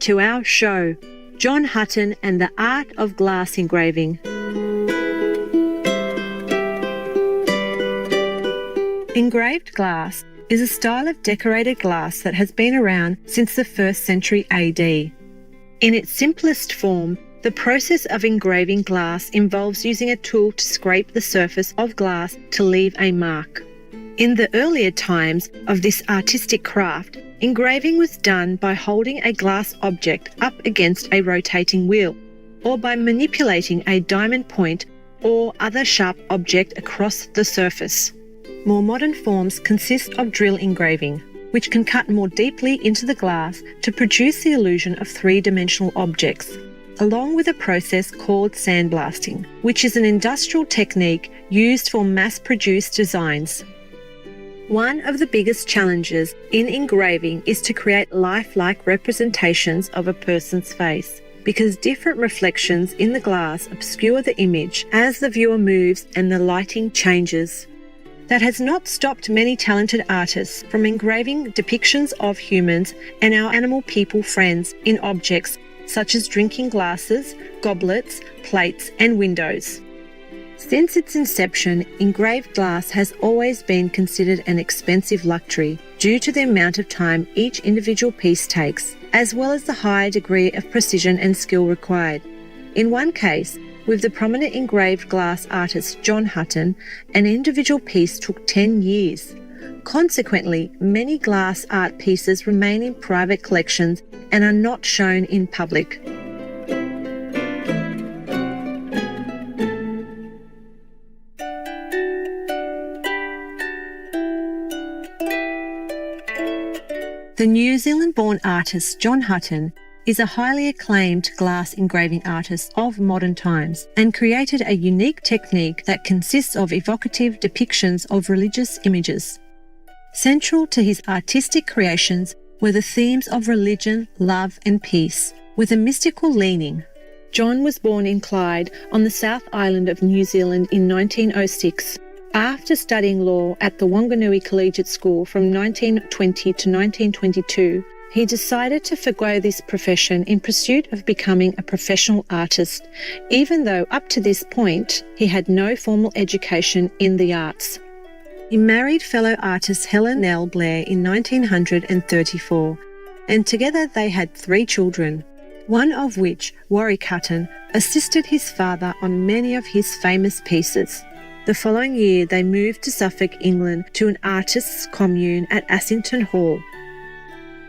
to our show, John Hutton and the Art of Glass Engraving. Engraved glass is a style of decorated glass that has been around since the 1st century AD. In its simplest form, the process of engraving glass involves using a tool to scrape the surface of glass to leave a mark. In the earlier times of this artistic craft, engraving was done by holding a glass object up against a rotating wheel, or by manipulating a diamond point or other sharp object across the surface. More modern forms consist of drill engraving, which can cut more deeply into the glass to produce the illusion of three-dimensional objects, along with a process called sandblasting, which is an industrial technique used for mass-produced designs. One of the biggest challenges in engraving is to create lifelike representations of a person's face, because different reflections in the glass obscure the image as the viewer moves and the lighting changes. That has not stopped many talented artists from engraving depictions of humans and our animal people friends in objects such as drinking glasses, goblets, plates, and windows. Since its inception, engraved glass has always been considered an expensive luxury due to the amount of time each individual piece takes, as well as the high degree of precision and skill required. In one case, with the prominent engraved glass artist John Hutton, an individual piece took 10 years. Consequently, many glass art pieces remain in private collections and are not shown in public. The New Zealand-born artist John Hutton is a highly acclaimed glass engraving artist of modern times and created a unique technique that consists of evocative depictions of religious images. Central to his artistic creations were the themes of religion, love and peace, with a mystical leaning. John was born in Clyde on the South Island of New Zealand in 1906. After studying law at the Wanganui Collegiate School from 1920 to 1922, he decided to forgo this profession in pursuit of becoming a professional artist, even though up to this point he had no formal education in the arts. He married fellow artist Helen Nell Blair in 1934, and together they had 3 children, one of which, Warwick Hutton, assisted his father on many of his famous pieces. The following year they moved to Suffolk, England, to an artists' commune at Assington Hall.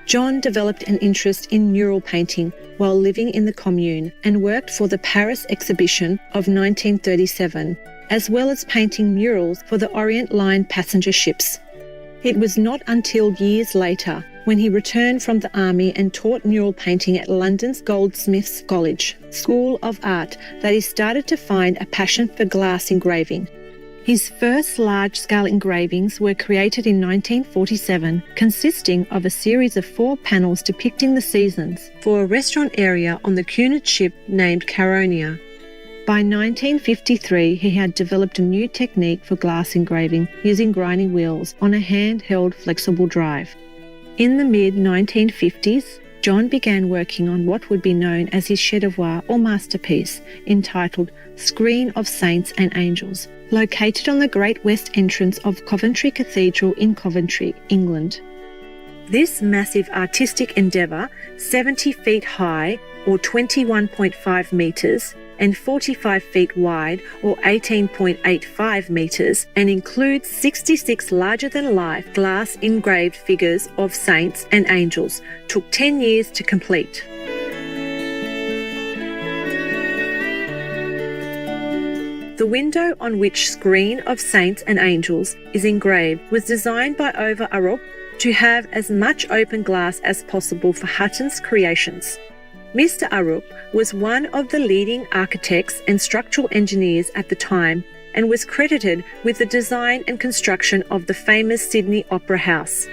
John developed an interest in mural painting while living in the commune and worked for the Paris exhibition of 1937, as well as painting murals for the Orient Line passenger ships. It was not until years later, when he returned from the army and taught mural painting at London's Goldsmiths College School of Art, that he started to find a passion for glass engraving. His first large-scale engravings were created in 1947, consisting of a series of 4 panels depicting the seasons for a restaurant area on the Cunard ship named Caronia. By 1953, he had developed a new technique for glass engraving using grinding wheels on a handheld flexible drive. In the mid-1950s, John began working on what would be known as his chef-d'oeuvre or masterpiece, entitled Screen of Saints and Angels, located on the Great West entrance of Coventry Cathedral in Coventry, England. This massive artistic endeavour, 70 feet high or 21.5 metres, and 45 feet wide or 18.85 metres, and includes 66 larger-than-life glass engraved figures of saints and angels, took 10 years to complete. The window on which Screen of Saints and Angels is engraved was designed by Ove Arup to have as much open glass as possible for Hutton's creations. Mr. Arup was one of the leading architects and structural engineers at the time and was credited with the design and construction of the famous Sydney Opera House.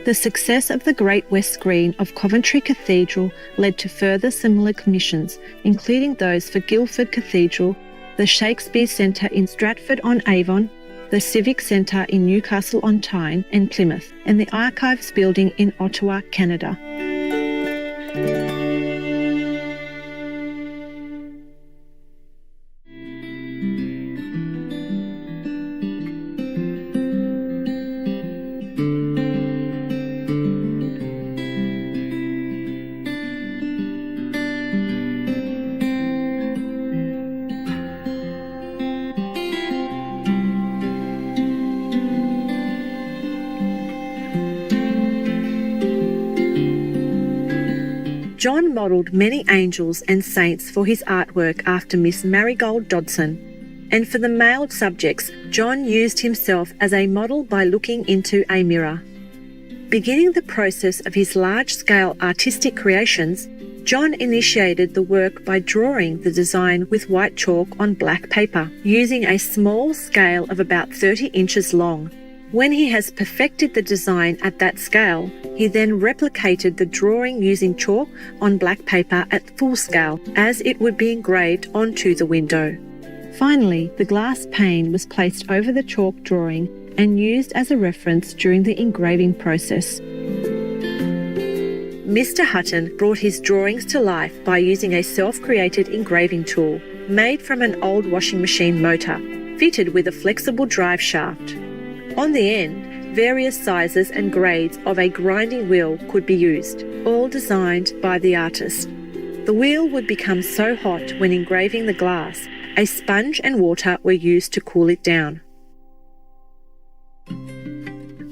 The success of the Great West Screen of Coventry Cathedral led to further similar commissions, including those for Guildford Cathedral, the Shakespeare Centre in Stratford-on-Avon, the Civic Centre in Newcastle-on-Tyne and Plymouth, and the Archives Building in Ottawa, Canada. John modelled many angels and saints for his artwork after Miss Marigold Dodson, and for the male subjects, John used himself as a model by looking into a mirror. Beginning the process of his large-scale artistic creations, John initiated the work by drawing the design with white chalk on black paper, using a small scale of about 30 inches long. When he has perfected the design at that scale, he then replicated the drawing using chalk on black paper at full scale, as it would be engraved onto the window. Finally, the glass pane was placed over the chalk drawing and used as a reference during the engraving process. Mr. Hutton brought his drawings to life by using a self-created engraving tool made from an old washing machine motor, fitted with a flexible drive shaft. On the end, various sizes and grades of a grinding wheel could be used, all designed by the artist. The wheel would become so hot when engraving the glass, a sponge and water were used to cool it down.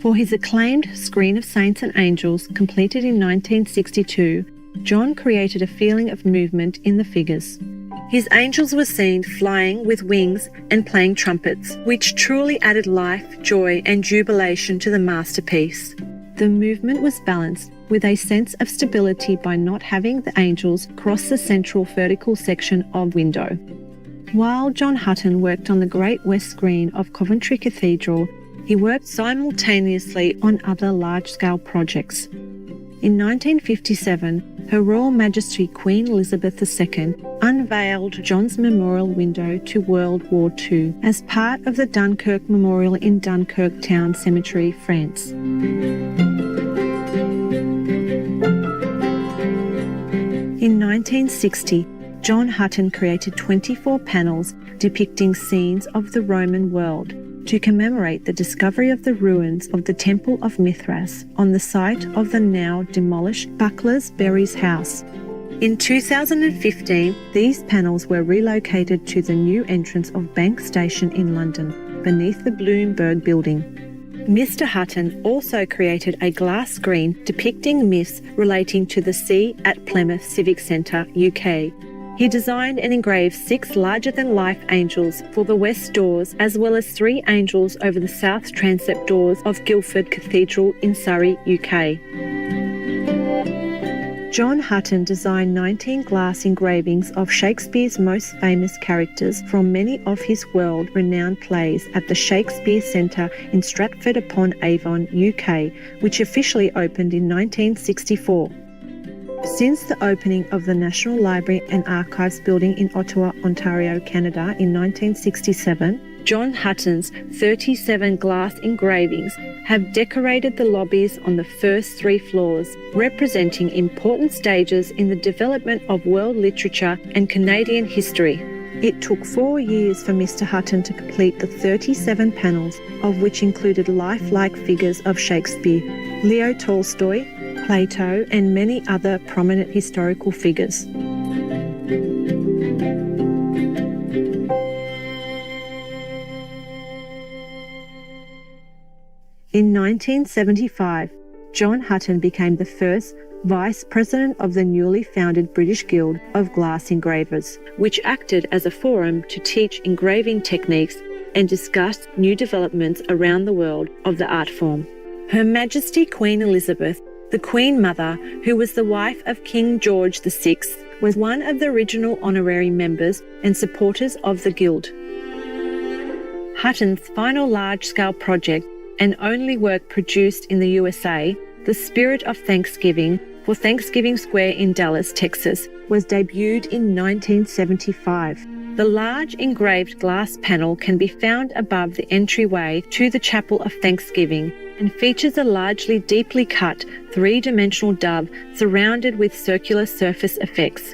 For his acclaimed Screen of Saints and Angels, completed in 1962, John created a feeling of movement in the figures. His angels were seen flying with wings and playing trumpets, which truly added life, joy, and jubilation to the masterpiece. The movement was balanced with a sense of stability by not having the angels cross the central vertical section of window. While John Hutton worked on the Great West Screen of Coventry Cathedral, he worked simultaneously on other large-scale projects. In 1957, Her Royal Majesty Queen Elizabeth II unveiled John's memorial window to World War II as part of the Dunkirk Memorial in Dunkirk Town Cemetery, France. In 1960, John Hutton created 24 panels depicting scenes of the Roman world to commemorate the discovery of the ruins of the Temple of Mithras on the site of the now demolished Buckler's Berries house. In 2015, these panels were relocated to the new entrance of Bank Station in London, beneath the Bloomberg building. Mr. Hutton also created a glass screen depicting myths relating to the sea at Plymouth Civic Centre, UK. He designed and engraved 6 larger-than-life angels for the west doors, as well as 3 angels over the south transept doors of Guildford Cathedral in Surrey, UK. John Hutton designed 19 glass engravings of Shakespeare's most famous characters from many of his world-renowned plays at the Shakespeare Centre in Stratford-upon-Avon, UK, which officially opened in 1964. Since the opening of the National Library and Archives building in Ottawa, Ontario, Canada in 1967, John Hutton's 37 glass engravings have decorated the lobbies on the first 3 floors, representing important stages in the development of world literature and Canadian history. It took 4 years for Mr. Hutton to complete the 37 panels, of which included lifelike figures of Shakespeare, Leo Tolstoy, Plato, and many other prominent historical figures. In 1975, John Hutton became the first Vice President of the newly founded British Guild of Glass Engravers, which acted as a forum to teach engraving techniques and discuss new developments around the world of the art form. Her Majesty Queen Elizabeth, the Queen Mother, who was the wife of King George VI, was one of the original honorary members and supporters of the Guild. Hutton's final large-scale project and only work produced in the USA, The Spirit of Thanksgiving, for Thanksgiving Square in Dallas, Texas, was debuted in 1975. The large engraved glass panel can be found above the entryway to the Chapel of Thanksgiving and features a largely deeply cut three-dimensional dove surrounded with circular surface effects.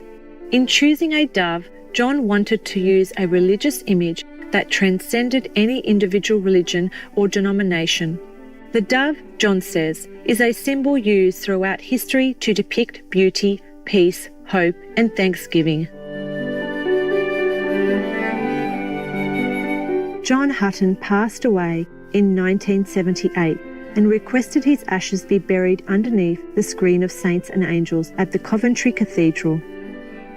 In choosing a dove, John wanted to use a religious image that transcended any individual religion or denomination. The dove, John says, is a symbol used throughout history to depict beauty, peace, hope, and thanksgiving. John Hutton passed away in 1978 and requested his ashes be buried underneath the screen of saints and angels at the Coventry Cathedral.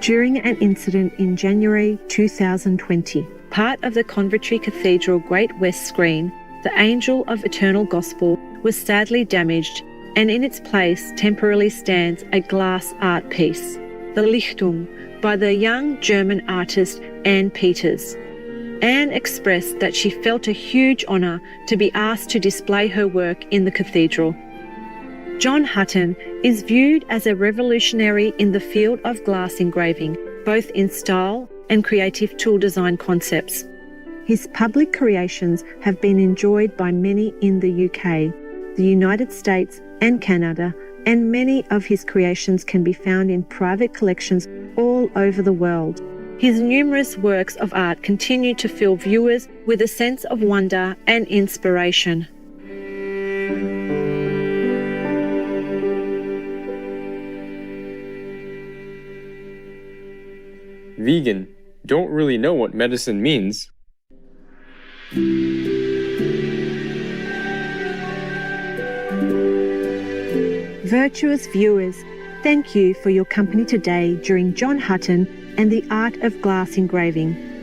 During an incident in January 2020, part of the Coventry Cathedral Great West screen, the Angel of Eternal Gospel, was sadly damaged, and in its place temporarily stands a glass art piece, the Lichtung, by the young German artist Anne Peters. Anne expressed that she felt a huge honour to be asked to display her work in the cathedral. John Hutton is viewed as a revolutionary in the field of glass engraving, both in style and creative tool design concepts. His public creations have been enjoyed by many in the UK, the United States and Canada, and many of his creations can be found in private collections all over the world. His numerous works of art continue to fill viewers with a sense of wonder and inspiration. Vegan. Don't really know what medicine means. Virtuous viewers, thank you for your company today during John Hutton and the Art of Glass Engraving.